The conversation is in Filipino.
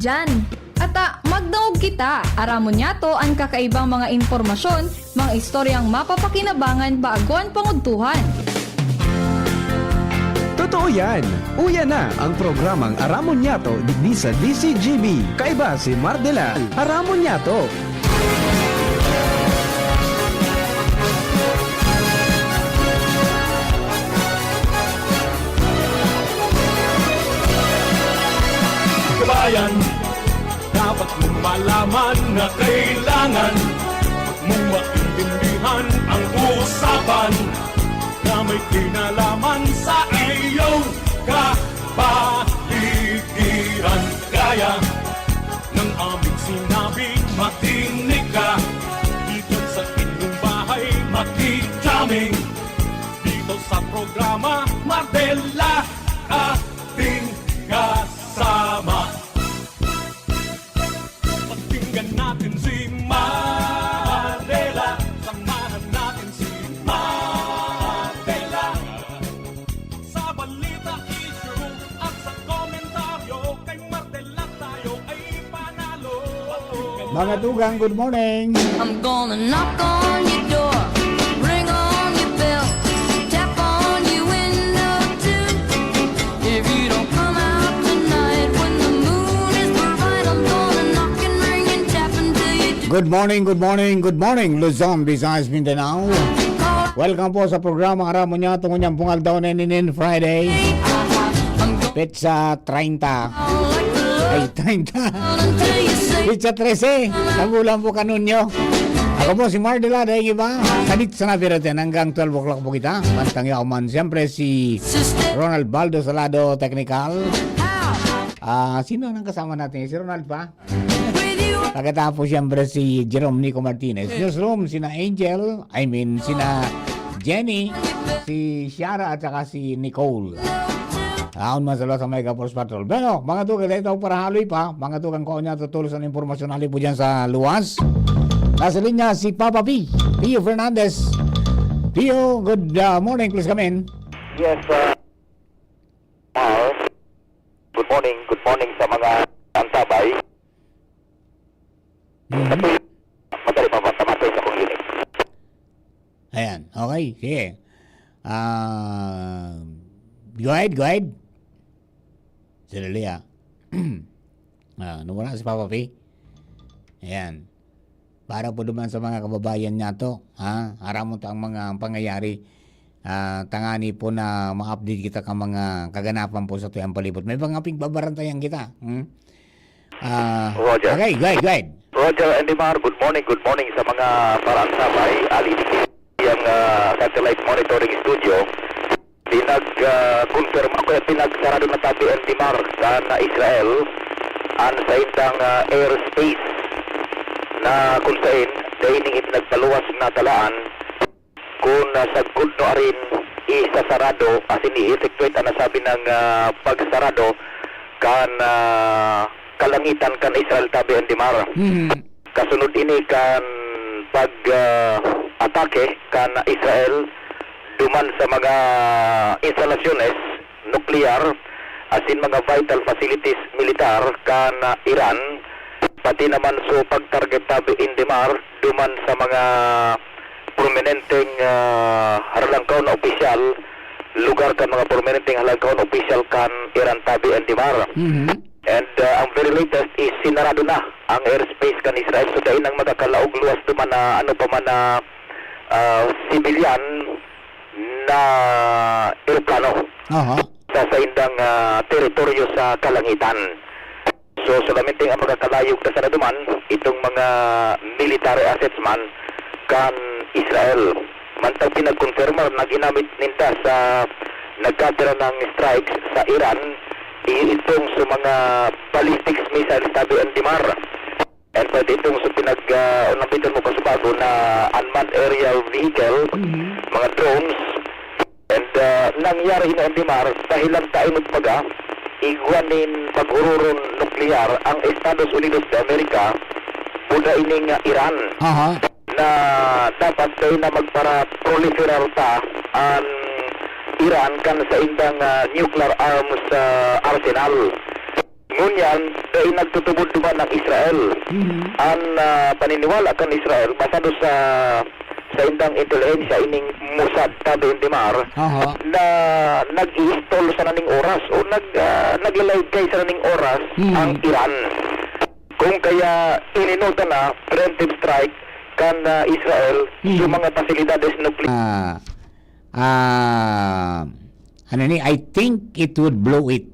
dyan. At magdaog kita, aramon niya to ang kakaibang mga impormasyon, mga istoryang mapapakinabangan baaguan pangudtuhan. Totoo yan! Uya na ang programang Aramon Yato digdi sa DCGB. Kaiba si Mardela, Aramon Yato. Kabayan, dapat mong malaman na kailangan mong maintindihan ang usapan na may kinalaman sa iyong kapaligiran. Gaya ng aming sinabi, makinig ka dito sa inyong bahay, makijaming dito sa programa Mardela, ating kasama. Pakinggan natin si Mardela, samahan natin si Mardela. Sa balita, issue at sa komentaryo, kay Mardela tayo ay panalo. Mga tugang, good morning. I'm gonna knock on your door, ring on your bell, tap on your window too. If you don't come out tonight when the moon is bright, I'm gonna knock and ring and tap until you do. Good morning, Luzon, Visayas, Mindanao. Welcome po sa programa Aramon Yato ngunyang pungal daw na ninin Friday. I'm going Petsa 30. like the love Ay, 30. until you say Petsa 13. Nagulang po kanunyo. Ako po si Mardela, dahil iba. Sanit sa nabiratin hanggang 12 o'clock po kita. Bantang yaman. Siyempre si sister. Ronald Baldo Salado, Technical. How? Sino nang kasama natin? Si Ronald pa? With you, Pagkatapos siyempre si Jerome Nico Martinez. Newsroom, sina Angel, sina Jenny, si Shara at saka si Nicole. Aon man sa Mega Force Patrol. Pero, mga tugang, ito para haloy pa. Mga tugang ko niya tutulos ng impormasyon haloy po dyan sa luwas. Nasa linya si Papa P. Pio Fernandez. Pio, good morning. Please come in. Yes, good morning sa mga antabay. Madali pa matamatay sa kong unit. Ayan, okay, sige. Go ahead. Sandali nawala si Papa P. Ayan. Para po naman sa mga kababayan niya to, aram mo to ang mga pangyayari. Tangani po na ma-update kita ka mga kaganapan po sa tuyang palibot. May mga pigbabarantayan kita. Roger. Okay, go ahead. Roger and Dimar, good morning sa mga parantabay. Alinitin yung satellite monitoring studio. Pinag-confirm ako yung pinagsarado na tabi and Dimar sa Israel ang sa indang airspace na kung saan dahil nagpaluwas na talaan kung sagkod no arin isasarado as ini-effectuate ang nasabi ng pagsarado kan kalangitan kan Israel tabi and Dimar. Kasunod ini kan pag-atake kan Israel duman sa mga instalasyones nuklear asin mga vital facilities militar kan Iran pati naman so pag-target tabi in Dimar duman sa mga prominenteng halangkaw na opisyal lugar kan mga prominenteng halangkaw na opisyal kan Iran tabi and Dimar. And ang very latest is sinarado na ang airspace kan Israel so dahil nang magkakalaog luwas duman na ano pa man na civilian na aeroplano sa indang teritoryo sa kalangitan. So solamente ang magkakalayog na sa naduman itong mga military assets man kan Israel. Mantang pinag-confirmar na ginamit ninta sa nagkatira ng strikes sa Iran itong sa mga ballistics missiles tabi ang Dimar. And pwede itong sa nabitan mo kasubago na unmanned aerial vehicle, mga drones. And nangyari na ang Dimar dahil lang tayo nagpaga igwanin pag-ururon nuklear ang Estados Unidos de America buda ining Iran na dapat kayo na magpara proliferar ta ang Iran kan sa indang nuclear arms arsenal. Ngunyan, ay nagtutubod naman ng Israel. Ang paniniwala kan Israel, basado sa indang intelihensya ining Mossad tabi Indimar, Aha. na nag-i-install sa naning oras o nag-live kay sa naning oras ang Iran. Kung kaya ininuta na preemptive strike kan Israel sa mga pasilidades nuklear. Ano ni, I think it would blow it.